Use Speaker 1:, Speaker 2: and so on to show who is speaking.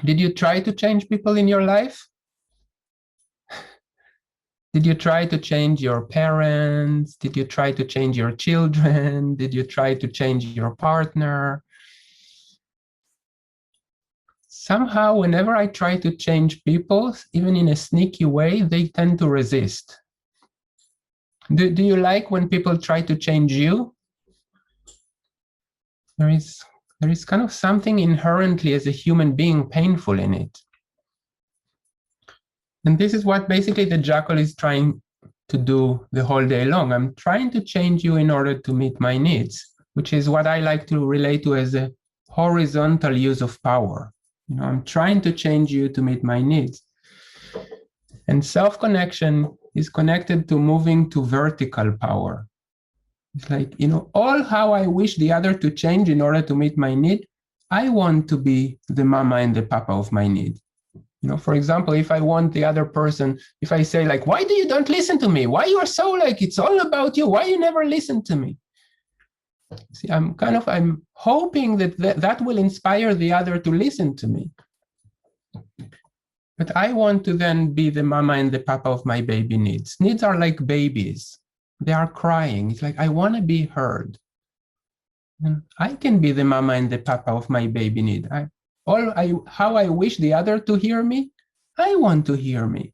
Speaker 1: Did you try to change people in your life? Did you try to change your parents? Did you try to change your children? Did you try to change your partner? Somehow, whenever I try to change people, even in a sneaky way, they tend to resist. Do you like when people try to change you? There is kind of something inherently as a human being painful in it. And this is what basically the jackal is trying to do the whole day long. I'm trying to change you in order to meet my needs, which is what I like to relate to as a horizontal use of power. You know, I'm trying to change you to meet my needs. And self-connection is connected to moving to vertical power. It's like, you know, all how I wish the other to change in order to meet my need, I want to be the mama and the papa of my need. You know, for example, if I want the other person, if I say like, why do you don't listen to me? Why you are so like, it's all about you. Why you never listen to me? See, I'm hoping that will inspire the other to listen to me. But I want to then be the mama and the papa of my baby needs. Needs are like babies. They are crying. It's like, I want to be heard. And I can be the mama and the papa of my baby need. How I wish the other to hear me, I want to hear me.